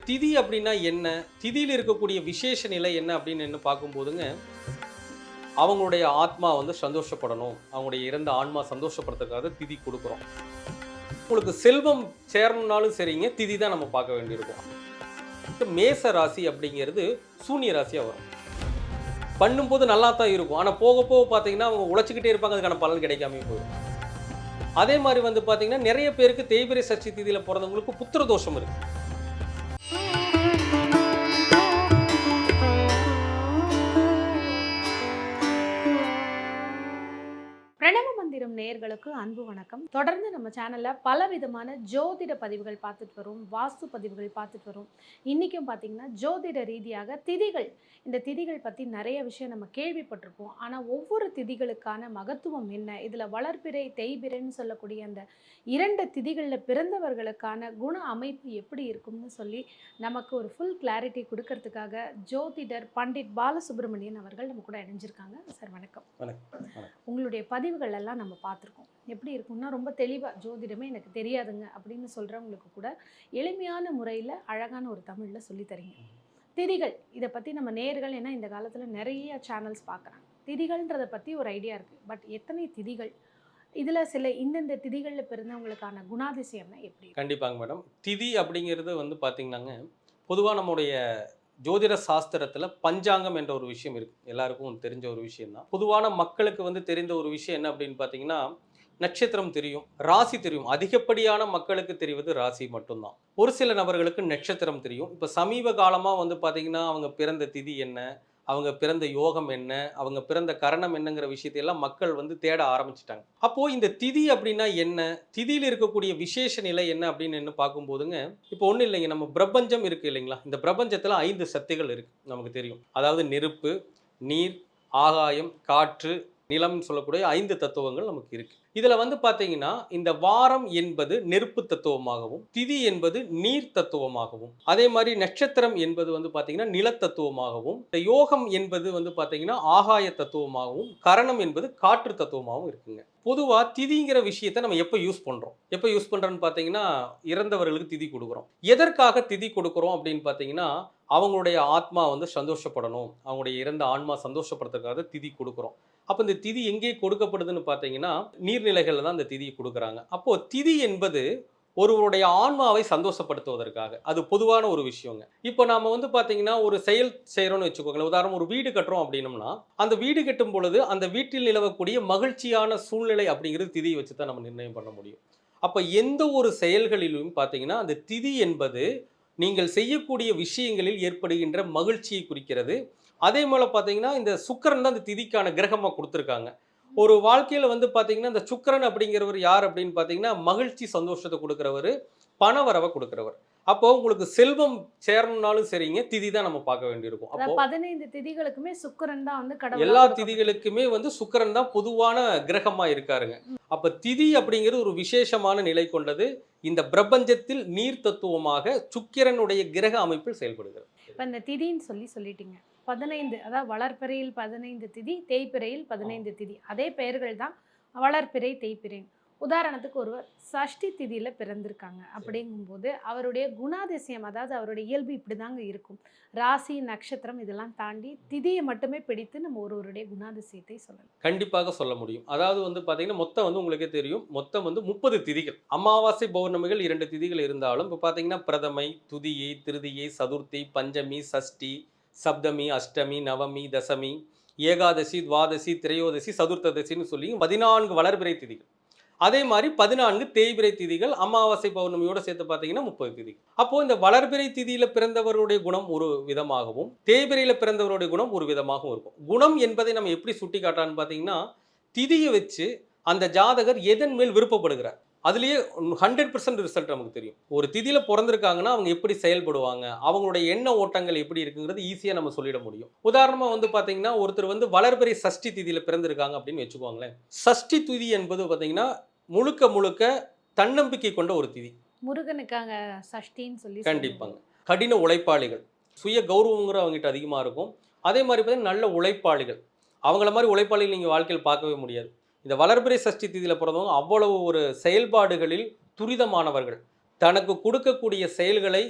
திதி அப்படின்னா என்ன? திதியில இருக்கக்கூடிய விசேஷ நிலை என்ன அப்படின்னு பார்க்கும்போதுங்க, அவங்களுடைய ஆத்மா வந்து சந்தோஷப்படணும். அவங்களுடைய இறந்த ஆன்மா சந்தோஷப்படுறதுக்காக திதி குடுக்குறோம். உங்களுக்கு செல்வம் சேரணும்னாலும் சரிங்க, திதி தான் நம்ம பார்க்க வேண்டியிருக்கும். மேச ராசி அப்படிங்கிறது சூனிய ராசியா வரும். பண்ணும்போது நல்லா தான் இருக்கும். ஆனா போக போக பார்த்தீங்கன்னா, அவங்க உழைச்சுக்கிட்டே இருப்பாங்க. அதுக்கான பலன் கிடைக்காமயே போயிடும். அதே மாரி வந்து பார்த்தீங்கன்னா, நெறைய பேருக்கு தேய்பிறை சஷ்டி திதியில பொறந்தவங்களுக்கு புத்திர தோஷம் இருக்கு. பிரணவ மந்திரம் நேயர்களுக்கு அன்பு வணக்கம். தொடர்ந்து நம்ம சேனல்ல பலவிதமான ஜோதிட பதிவுகள் பார்த்துட்டு வரோம், வாஸ்து பதிவுகள் பார்த்துட்டு வரோம். இன்னைக்கும் பார்த்தீங்கன்னா ஜோதிட ரீதியாக திதிகள், இந்த திதிகள் பத்தி நிறைய விஷயம் நம்ம கேள்விப்பட்டிருப்போம். ஆனா ஒவ்வொரு திதிகளுக்கான மகத்துவம் என்ன, இதுல வளர்பிறை தேய்பிறைன்னு சொல்லக்கூடிய அந்த 2 திதிகளில் பிறந்தவர்களுக்கான குண அமைப்பு எப்படி இருக்கும்னு சொல்லி நமக்கு ஒரு ஃபுல் கிளாரிட்டி கொடுக்கறதுக்காக ஜோதிடர் பண்டிட் பாலசுப்ரமணியன் அவர்கள் நம்ம கூட இணைஞ்சிருக்காங்க. சார் வணக்கம். வணக்கம். உங்களுடைய பதிவுகள் எல்லாம் நம்ம பார்த்துருக்கோம். எப்படி இருக்கும்னா ரொம்ப தெளிவாக ஜோதிடமே எனக்கு தெரியாதுங்க அப்படின்னு சொல்கிறவங்களுக்கு கூட எளிமையான முறையில் அழகான ஒரு தமிழில் சொல்லித் தரீங்க. திதிகள் இதை பற்றி நம்ம நேர்கள், ஏன்னா இந்த காலத்தில் நிறைய சேனல்ஸ் பார்க்குறாங்க. திதிகள்ன்றதை பற்றி ஒரு ஐடியா இருக்குது. பட் எத்தனை திதிகள், இதில் சில இந்தந்த திதிகளில் பிறந்தவங்களுக்கான குணாதிசயம்னா எப்படி? கண்டிப்பாங்க மேடம். திதி அப்படிங்கிறது வந்து பார்த்தீங்கன்னாங்க, பொதுவா நம்முடைய ஜோதிட சாஸ்திரத்துல பஞ்சாங்கம் என்ற ஒரு விஷயம் இருக்கு. எல்லாருக்கும் தெரிஞ்ச ஒரு விஷயம் தான். பொதுவான மக்களுக்கு வந்து தெரிந்த ஒரு விஷயம் என்ன அப்படின்னு பார்த்தீங்கன்னா, நட்சத்திரம் தெரியும், ராசி தெரியும். அதிகப்படியான மக்களுக்கு தெரிவது ராசி மட்டும்தான். ஒரு சில நபர்களுக்கு நட்சத்திரம் தெரியும். இப்ப சமீப காலமா வந்து பார்த்தீங்கன்னா, அவங்க பிறந்த திதி என்ன? அவங்க பிறந்த யோகம் என்ன? அவங்க பிறந்த கரணம் என்னங்கிற விஷயத்தை எல்லாம் மக்கள் வந்து தேட ஆரம்பிச்சுட்டாங்க. அப்போ இந்த திதி அப்படின்னா என்ன? திதியில இருக்கக்கூடிய விசேஷ நிலை என்ன அப்படின்னு பார்க்கும்போதுங்க, இப்போ ஒண்ணும் இல்லைங்க. நம்ம பிரபஞ்சம் இருக்கு இல்லைங்களா? இந்த பிரபஞ்சத்துல 5 சக்திகள் இருக்கு. நமக்கு தெரியும். அதாவது நெருப்பு, நீர், ஆகாயம், காற்று, நிலம்னு சொல்லக்கூடிய 5 தத்துவங்கள் நமக்கு இருக்கு. இதுல வந்து பாத்தீங்கன்னா, இந்த வாரம் என்பது நெருப்பு தத்துவமாகவும், திதி என்பது நீர் தத்துவமாகவும், அதே மாதிரி நட்சத்திரம் என்பது வந்து பாத்தீங்கன்னா நில தத்துவமாகவும், இந்த யோகம் என்பது வந்து பாத்தீங்கன்னா ஆகாய தத்துவமாகவும், கரணம் என்பது காற்று தத்துவமாகவும் இருக்குங்க. பொதுவா திதிங்கிற விஷயத்தை நம்ம எப்ப யூஸ் பண்றோம்? எப்ப யூஸ் பண்றோம்னு பாத்தீங்கன்னா, இறந்தவர்களுக்கு திதி கொடுக்குறோம். எதற்காக திதி கொடுக்குறோம் அப்படின்னு பாத்தீங்கன்னா, அவங்களுடைய ஆத்மா வந்து சந்தோஷப்படணும். அவங்களுடைய இறந்த ஆன்மா சந்தோஷப்படுறதுக்காக திதி கொடுக்குறோம். அப்போ இந்த திதி எங்கே கொடுக்கப்படுதுன்னு பார்த்தீங்கன்னா, நீர்நிலைகள்ல தான் இந்த திதியை கொடுக்குறாங்க. அப்போ திதி என்பது ஒருவருடைய ஆன்மாவை சந்தோஷப்படுத்துவதற்காக. அது பொதுவான ஒரு விஷயங்க. இப்போ நாம வந்து பார்த்தீங்கன்னா, ஒரு செயல் செய்றோம்னு வச்சுக்கோங்களேன். உதாரணம் ஒரு வீடு கட்டுறோம் அப்படின்னம்னா, அந்த வீடு கட்டும் பொழுது அந்த வீட்டில் நிலவக்கூடிய மகிழ்ச்சியான சூழ்நிலை அப்படிங்கிறது திதியை வச்சு தான் நம்ம நிர்ணயம் பண்ண முடியும். அப்ப எந்த ஒரு செயல்களிலும் பார்த்தீங்கன்னா, அந்த திதி என்பது நீங்கள் செய்யக்கூடிய விஷயங்களில் ஏற்படுகின்ற மகிழ்ச்சியை குறிக்கிறது. அதே போல பார்த்தீங்கன்னா, இந்த சுக்கிரன் தான் இந்த திதிக்கான கிரகமா குடுத்துருக்காங்க. ஒரு வாழ்க்கையில வந்து பார்த்தீங்கன்னா, இந்த சுக்கிரன் அப்படிங்கிறவர் யார் அப்படின்னு பார்த்தீங்கன்னா, மகிழ்ச்சி, சந்தோஷத்த குடுக்குறவரு, பணவரவ குடுக்குறவர். அப்போ உங்களுக்கு செல்வம் சேரணும்னாலும் சரிங்க, திதி தான் நம்ம பார்க்க வேண்டியிருக்கும். அப்போ 15 திதிகளுக்குமே சுக்கிரன் தான் வந்து கடவுளா எல்லா கொடுக்கப்பட்டிருக்கு. திதிகளுக்குமே வந்து சுக்கிரன் தான் பொதுவான கிரகமா இருக்காருங்க. அப்ப திதி அப்படிங்கிறது ஒரு விசேஷமான நிலை கொண்டது. இந்த பிரபஞ்சத்தில் நீர் தத்துவமாக சுக்கிரனுடைய கிரக அமைப்பில் செயல்படுகிறது. இப்ப இந்த திதின்னு சொல்லிட்டீங்க. 15, அதாவது வளர்பிறையில் 15 திதி, தேய்பிறையில் 15 திதி. அதே பெயர்கள் தான் வளர்பிறை, தேய்பிறை. உதாரணத்துக்கு ஒருவர் சஷ்டி திதியில பிறந்திருக்காங்க அப்படிங்கும்போது அவருடைய குணாதிசயம், அதாவது அவருடைய இயல்பு இப்படிதாங்க இருக்கும். ராசி, நட்சத்திரம் இதெல்லாம் தாண்டி திதியை மட்டுமே பிடித்து நம்ம ஒருவருடைய குணாதிசயத்தை சொல்லலாம். கண்டிப்பாக சொல்ல முடியும். அதாவது வந்து பார்த்தீங்கன்னா, மொத்தம் வந்து உங்களுக்கே தெரியும். மொத்தம் வந்து 30 திதிகள். அமாவாசை, பௌர்ணமிகள் 2 திதிகள் இருந்தாலும், இப்ப பார்த்தீங்கன்னா பிரதமை, துதியை, திருதியை, சதுர்த்தி, பஞ்சமி, சஷ்டி, சப்தமி, அஷ்டமி, நவமி, தசமி, ஏகாதசி, துவாதசி, திரையோதசி, சதுர்த்ததசின்னு சொல்லி 14 வளர்பிறை திதிகள். அதே மாரி 14 தேய்பிறை திதிகள், அமாவாசை, பௌர்ணமியோட சேர்த்து பார்த்தீங்கன்னா 30 திதிகள். அப்போ இந்த வளர்பிறை திதியில பிறந்தவருடைய குணம் ஒரு விதமாகவும், தேய்பிறையில பிறந்தவருடைய குணம் ஒரு விதமாகவும் இருக்கும். குணம் என்பதை நம்ம எப்படி சுட்டிக்காட்டலாம்னு பார்த்தீங்கன்னா, திதிய வச்சு அந்த ஜாதகர் எதன் மேல் விருப்பப்படுகிறார். அதிலேயே 100% ரிசல்ட் நமக்கு தெரியும். ஒரு திதியில பொறந்திருக்காங்கன்னா, அவங்க எப்படி செயல்படுவாங்க, அவங்களுடைய எண்ண ஓட்டங்கள் எப்படி இருக்குங்கிறது ஈஸியா நம்ம சொல்லிட முடியும். உதாரணமா வந்து பார்த்தீங்கன்னா, ஒருத்தர் வந்து வளர்பிறை சஷ்டி திதியில பிறந்திருக்காங்க அப்படின்னு வச்சுக்கோங்களேன். சஷ்டி திதி என்பது பார்த்தீங்கன்னா, முழுக்க முழுக்க தன்னம்பிக்கை கொண்ட ஒரு திதி. முருகனுக்காக சஷ்டின்னு சொல்லி கண்டிப்பாங்க. கடின உழைப்பாளிகள். சுய கௌரவங்கிற அவங்ககிட்ட அதிகமா இருக்கும். அதே மாரி பார்த்தீங்கன்னா, நல்ல உழைப்பாளிகள். அவங்கள மாரி உழைப்பாளிகள் நீங்க வாழ்க்கையில பார்க்கவே முடியாது. இந்த வளர்பிறை சஷ்டி திதியில பிறந்தவங்க அவ்வளவு ஒரு செயல்பாடுகளில் துரிதமானவர்கள். தனக்கு கொடுக்கக்கூடிய செயல்களை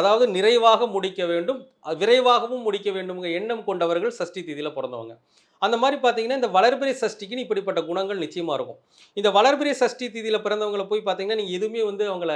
அதாவது நிறைவாக முடிக்க வேண்டும், விரைவாகவும் முடிக்க வேண்டும்ங்கிற எண்ணம் கொண்டவர்கள் சஷ்டி திதியில் பிறந்தவங்க. அந்த மாதிரி பார்த்தீங்கன்னா இந்த வளர்பிறை சஷ்டிக்குன்னு இப்படிப்பட்ட குணங்கள் நிச்சயமாக இருக்கும். இந்த வளர்பிறை சஷ்டி திதியில் பிறந்தவங்களை போய் பார்த்தீங்கன்னா நீங்கள் எதுவுமே வந்து அவங்கள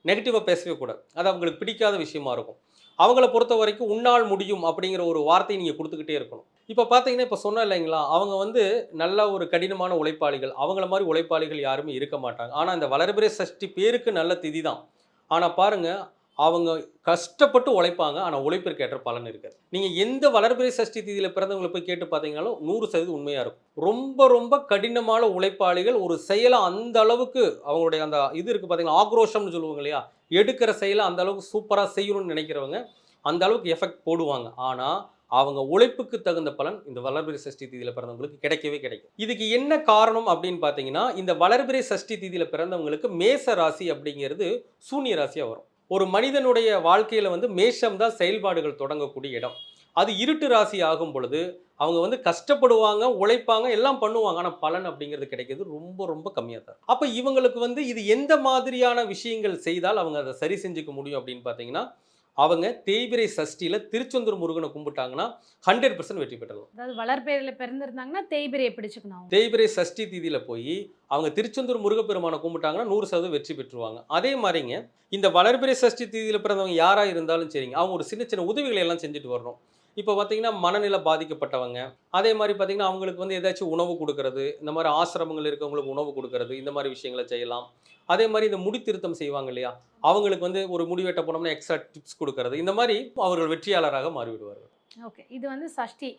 நெகட்டிவாக பேசவே கூடாது. அது அவங்களுக்கு பிடிக்காத விஷயமா இருக்கும். அவங்கள பொறுத்த வரைக்கும் உன்னால் முடியும் அப்படிங்கிற ஒரு வார்த்தையை நீங்கள் கொடுத்துக்கிட்டே இருக்கணும். இப்போ பார்த்தீங்கன்னா இப்போ சொன்னேன் இல்லைங்களா, அவங்க வந்து நல்ல ஒரு கடினமான உழைப்பாளிகள். அவங்கள மாதிரி உழைப்பாளிகள் யாருமே இருக்க மாட்டாங்க. ஆனால் இந்த வளர்பிறை சஷ்டி பேருக்கு நல்ல திதி தான். ஆனால் பாருங்க, அவங்க கஷ்டப்பட்டு உழைப்பாங்க. ஆனால் உழைப்பிற்கு ஏற்ற பலன் இருக்காது. நீங்கள் எந்த வளர்பிறை சஷ்டி திதியில் பிறந்தவங்களை போய் கேட்டு பார்த்தீங்கன்னாலும் 100% உண்மையாக இருக்கும். ரொம்ப ரொம்ப கடினமான உழைப்பாளிகள் ஒரு செயலை அந்த அளவுக்கு அவங்களுடைய அந்த இது இருக்குது பார்த்தீங்கன்னா, ஆக்ரோஷம்னு சொல்லுவாங்க இல்லையா, எடுக்கிற செயலை அந்த அளவுக்கு சூப்பராக செய்யணும்னு நினைக்கிறவங்க அந்த அளவுக்கு எஃபெக்ட் போடுவாங்க. ஆனால் அவங்க உழைப்புக்கு தகுந்த பலன் இந்த வளர்பிறை சஷ்டி திதியில் பிறந்தவங்களுக்கு கிடைக்கவே கிடைக்கும். இதுக்கு என்ன காரணம் அப்படின்னு பார்த்தீங்கன்னா, இந்த வளர்பிறை சஷ்டி திதியில் பிறந்தவங்களுக்கு மேச ராசி அப்படிங்கிறது சூன்ய ராசியாக வரும். ஒரு மனிதனுடைய வாழ்க்கையில் வந்து மேஷம் தான் செயல்பாடுகள் தொடங்கக்கூடிய இடம். அது இருட்டு ராசி ஆகும் பொழுது அவங்க வந்து கஷ்டப்படுவாங்க, உழைப்பாங்க, எல்லாம் பண்ணுவாங்க. ஆனால் பலன் அப்படிங்கிறது கிடைக்கிறது ரொம்ப ரொம்ப கம்மியாக தான். அப்போ இவங்களுக்கு வந்து இது எந்த மாதிரியான விஷயங்கள் செய்தால் அவங்க அதை சரி செஞ்சுக்க முடியும் அப்படின்னு பார்த்தீங்கன்னா, அவங்க தேய்பிறை சஷ்டியில் திருச்செந்தூர் முருகனை கும்பிட்டாங்கன்னா 100% வெற்றி பெற்றலாம். அதாவது வளர்பிறையில பிறந்திருந்தாங்கன்னா தேய்பிறையை பிடிச்சுக்கணும் அவங்க. தேய்பிறை சஷ்டி திதியில் போய் அவங்க திருச்செந்தூர் முருகப்பெருமானை கும்பிட்டாங்கன்னா 100% வெற்றி பெற்றுருவாங்க. அதே மாதிரிங்க இந்த வளர்பிறை சஷ்டி திதியில் பிறந்தவங்க யாராக இருந்தாலும் சரிங்க, அவங்க ஒரு சின்ன சின்ன உதவிகளை எல்லாம் செஞ்சுட்டு வரணும். இப்போ பார்த்தீங்கன்னா மனநிலை பாதிக்கப்பட்டவங்க, அதே மாதிரி பார்த்தீங்கன்னா அவங்களுக்கு வந்து ஏதாச்சும் உணவு கொடுக்கறது, இந்த மாதிரி ஆசிரமங்கள் இருக்கவங்களுக்கு உணவு கொடுக்கறது, இந்த மாதிரி விஷயங்களை செய்யலாம். அதே மாதிரி இந்த முடி திருத்தம் செய்வாங்க இல்லையா, அவங்களுக்கு வந்து ஒரு முடி வெட்ட போனோம்னா எக்ஸ்ட்ரா டிப்ஸ் கொடுக்கறது, இந்த மாதிரி அவர்கள் வெற்றியாளராக மாறிவிடுவார்கள். ஓகே. இது வந்து சஷ்டி.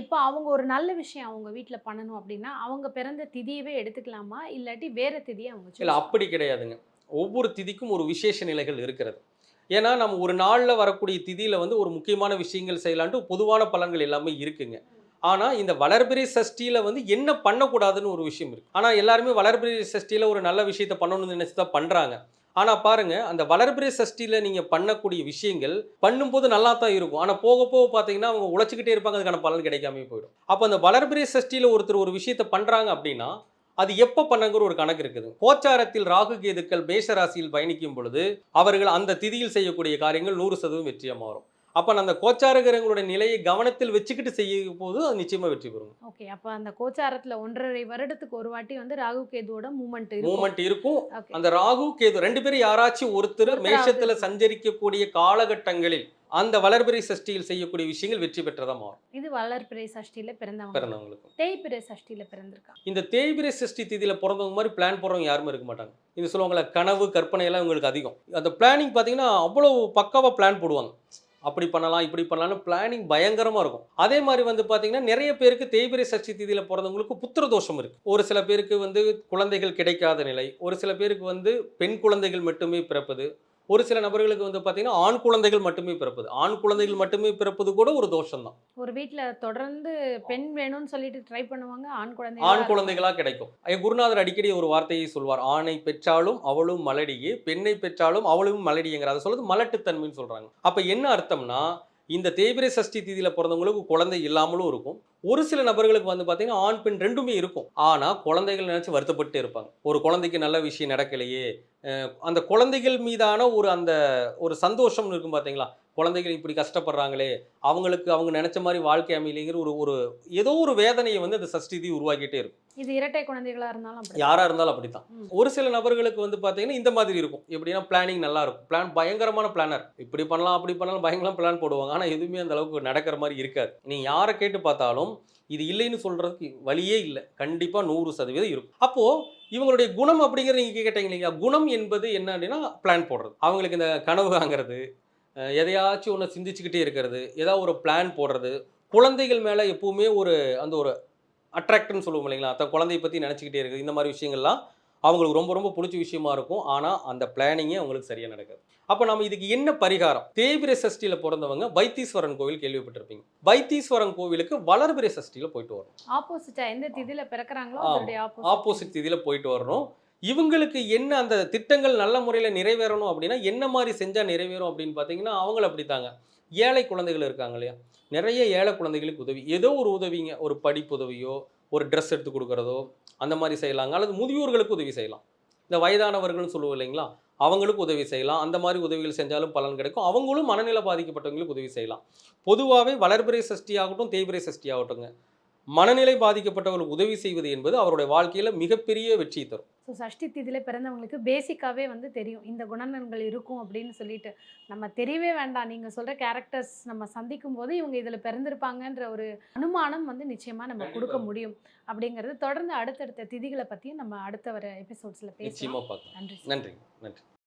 இப்போ அவங்க ஒரு நல்ல விஷயம் அவங்க வீட்ல பண்ணணும் அப்படின்னா, அவங்க பிறந்த திதியவே எடுத்துக்கலாமா? இல்லாட்டி வேற திதிய அவங்க இல்லை சூஸ் அப்படி கிடையாதுங்க. ஒவ்வொரு திதிக்கும் ஒரு விசேஷ நிலைகள் இருக்கிறது. ஏன்னா நம்ம ஒரு நாளில் வரக்கூடிய திதியில் வந்து ஒரு முக்கியமான விஷயங்கள் செய்யலான்ட்டு பொதுவான பலன்கள் எல்லாமே இருக்குங்க. ஆனால் இந்த வளர்பிறை சஷ்டியில் வந்து என்ன பண்ணக்கூடாதுன்னு ஒரு விஷயம் இருக்குது. ஆனால் எல்லாருமே வளர்பிறை சஷ்டியில் ஒரு நல்ல விஷயத்தை பண்ணணும்னு நினச்சி தான் பண்ணுறாங்க. ஆனால் பாருங்க, அந்த வளர்பிறை சஷ்டியில் நீங்கள் பண்ணக்கூடிய விஷயங்கள் பண்ணும்போது நல்லா தான் இருக்கும். ஆனால் போக போக பார்த்தீங்கன்னா அவங்க உழைச்சிக்கிட்டே இருப்பாங்க, அதுக்கான பலன் கிடைக்காம போயிடும். அப்போ அந்த வளர்பிறை சஷ்டியில் ஒருத்தர் ஒரு விஷயத்தை பண்ணுறாங்க அப்படின்னா அது எப்போ பண்ணங்கிற ஒரு கணக்கு இருக்குது. கோச்சாரத்தில் ராகு கேதுக்கள் மேஷ ராசியில் பயணிக்கும் பொழுது அவர்கள் அந்த திதியில் செய்யக்கூடிய காரியங்கள் 100% வெற்றியாக மாறும். அப்போ அந்த கோச்சார கிரகங்களுடைய நிலையை கவனத்தில் வச்சுக்கிட்டு செய்யும் போது அது நிச்சயமாக வெற்றி பெறும். ஓகே. அப்ப அந்த கோச்சாரத்துல 1.5 வருடத்துக்கு ஒரு வாட்டி வந்து ராகு கேதுவோட மூவ்மெண்ட் இருக்கும். மூமெண்ட் இருக்கும். ஓகே. அந்த ராகு கேது 2 பேரும் யாராச்சும் ஒருத்தர் ஒருத்தராவது மேஷத்துல இருக்கும். சஞ்சரிக்கக்கூடிய காலகட்டங்களில் அந்த வளர்பிறை சஷ்டியில் செய்யக்கூடிய விஷயங்கள் வெற்றி பெற்றதா மாறும் இது வளர்பிறை சஷ்டியில பிறந்தவங்க. பிறந்தவங்களுக்கு. தேய்பிறை சஷ்டியில பிறந்திருக்காங்க. இந்த தேய்பிறை சஷ்டி திதியில பிறந்தவங்க மாதிரி பிளான் போடுறவங்க யாருமே இருக்க மாட்டாங்க. இது சொல்லுவாங்களே, கனவு கற்பனை எல்லாம் இவங்களுக்கு அதிகம். அந்த பிளானிங் பார்த்தீங்கன்னா அவ்வளோ பக்காவாக பிளான் போடுவாங்க. அப்படி பண்ணலாம், இப்படி பண்ணலாம்னு பிளானிங் பயங்கரமாக இருக்கும். அதே மாதிரி வந்து பார்த்தீங்கன்னா நிறைய பேருக்கு தேய்பிறை சஷ்டி திதியில் பிறந்தவங்களுக்கு புத்திர தோஷம் இருக்குது. ஒரு சில பேருக்கு வந்து குழந்தைகள் கிடைக்காத நிலை, ஒரு சில பேருக்கு வந்து பெண் குழந்தைகள் மட்டுமே பிறப்பது, ஒரு சில நபர்களுக்கு வந்து பார்த்தீங்கன்னா ஆண் குழந்தைகள் மட்டுமே பிறப்பது. ஆண் குழந்தைகள் மட்டுமே பிறப்பது கூட ஒரு தோஷம் தான். ஒரு வீட்ல தொடர்ந்து பெண் வேணும்னு சொல்லிட்டு ட்ரை பண்ணுவாங்க. ஆண் ஆண் குழந்தைகளா குழந்தைகளா கிடைக்கும். என் குருநாதர் அடிக்கடி ஒரு வார்த்தையை சொல்வார். ஆணை பெற்றாலும் அவளும் மலடியே, பெண்ணை பெற்றாலும் அவளும் மலடியேங்கிற. அதை சொல்றது மலட்டுத்தன்மைன்னு சொல்றாங்க. அப்ப என்ன அர்த்தம்னா, இந்த தேய்பிறை சஷ்டி திதியில பிறந்தவங்களுக்கு குழந்தை இல்லாமலும் இருக்கும். ஒரு சில நபர்களுக்கு வந்து பார்த்தீங்கன்னா ஆண் பெண் 2மே இருக்கும். ஆனா குழந்தைகள் நினைச்சு வருத்தப்பட்டு இருப்பாங்க. ஒரு குழந்தைக்கு நல்ல விஷயம் நடக்கலையே, அந்த குழந்தைகள் மீதான ஒரு சந்தோஷம் இருக்கும் பார்த்தீங்களா? குழந்தைகள் இப்படி கஷ்டப்படுறாங்களே, அவங்களுக்கு அவங்க நினைச்ச மாதிரி வாழ்க்கை அமையலைங்கிற ஒரு ஒரு ஏதோ ஒரு வேதனையை வந்து அந்த சஷ்டி திதி உருவாக்கிட்டே இருக்கும். இது இரட்டை குழந்தைகளா இருந்தாலும் அப்படி. யாரா இருந்தாலும் அப்படித்தான். ம். ஒரு சில நபர்களுக்கு வந்து பார்த்தீங்கன்னா இந்த மாதிரி இருக்கும். எப்படின்னா பிளானிங் நல்லா இருக்கும். பிளான் பயங்கரமான பிளானர். இப்படி பண்ணலாம், அப்படி பண்ணலாம் பயங்கரமா பிளான் போடுவாங்க. ஆனா எதுவுமே அந்த அளவுக்கு நடக்கிற மாதிரி இருக்காது. நீங்க யாரை கேட்டு பார்த்தாலும் இது இல்லைன்னு சொல்றதுக்கு வழியே இல்லை. கண்டிப்பா 100% இருக்கும். அப்போ இவங்களுடைய குணம் அப்படிங்கிறது நீங்க கேட்டீங்க இல்லையா? குணம் என்பது என்ன அப்படின்னா பிளான் போடுறது. அவங்களுக்கு இந்த கனவு வாங்குறது, எதையாச்சும் ஒன்று சிந்திச்சுக்கிட்டே இருக்கிறது, ஏதாவது ஒரு பிளான் போடுறது, குழந்தைகள் மேலே எப்பவுமே அந்த ஒரு அட்ராக்ட்னு சொல்லுவோம் இல்லைங்களா? குழந்தைய பற்றி நினச்சிக்கிட்டே இருக்குது. இந்த மாதிரி விஷயங்கள்லாம் அவங்களுக்கு ரொம்ப ரொம்ப பிடிச்ச விஷயமா இருக்கும். ஆனால் அந்த பிளானிங்கே அவங்களுக்கு சரியாக நடக்காது. அப்போ நம்ம இதுக்கு என்ன பரிகாரம்? தேய்பிறை சஷ்டியில் பிறந்தவங்க வைத்தீஸ்வரன் கோவில் கேள்விப்பட்டிருப்பீங்க. வைத்தீஸ்வரன் கோவிலுக்கு வளர்பிறை சஷ்டியில் போயிட்டு வரணும். ஆப்போசிட்டா எந்த திதியில பிறக்கறாங்களோ ஆமா. அதோட ஆப்போசிட் திதியில் போயிட்டு வரணும். இவங்களுக்கு என்ன அந்த திட்டங்கள் நல்ல முறையில் நிறைவேறணும் அப்படின்னா என்ன மாதிரி செஞ்சால் நிறைவேறும் அப்படின்னு பார்த்தீங்கன்னா அவங்கள அப்படித்தாங்க. ஏழை குழந்தைகள் இருக்காங்க இல்லையா? நிறைய ஏழை குழந்தைகளுக்கு உதவி, ஏதோ ஒரு உதவிங்க, ஒரு படிப்பு உதவியோ, ஒரு ட்ரெஸ் எடுத்து கொடுக்குறதோ, அந்த மாதிரி செய்யலாங்க. அல்லது முதியோர்களுக்கு உதவி செய்யலாம். இந்த வயதானவர்கள்னு சொல்லுவோம் இல்லைங்களா? அவங்களுக்கு உதவி செய்யலாம். அந்த மாதிரி உதவிகள் செஞ்சாலும் பலன் கிடைக்கும். அவங்களும் மனநிலை பாதிக்கப்பட்டவங்களுக்கு உதவி செய்யலாம். பொதுவாகவே வளர்பிறை சஷ்டி ஆகட்டும், தேய்பிறை சஷ்டி ஆகட்டுங்க, மனநிலை பாதிக்கப்பட்டவர்களுக்கு உதவி செய்வது என்பது அவருடைய வாழ்க்கையில மிகப்பெரிய வெற்றி தரும். ஸோ சஷ்டி திதியில பிறந்தவங்களுக்கு பேசிக்காவே வந்து தெரியும் இந்த குணநலன்கள் இருக்கும் அப்படின்னு சொல்லிட்டு. நம்ம தெரியவே வேண்டாம். நீங்க சொல்ற கேரக்டர்ஸ் நம்ம சந்திக்கும் போது இவங்க இதுல பிறந்திருப்பாங்கன்ற ஒரு அனுமானம் வந்து நிச்சயமா நம்ம கொடுக்க கண்டிப்பா. முடியும். அப்படிங்கிறது தொடர்ந்து அடுத்தடுத்த திதிகளை பத்தியும் நம்ம அடுத்த வர எபிசோட்ஸ்ல பேசலாம். நிச்சயமா பார்க்கலாம். நன்றி. நன்றி. நன்றி.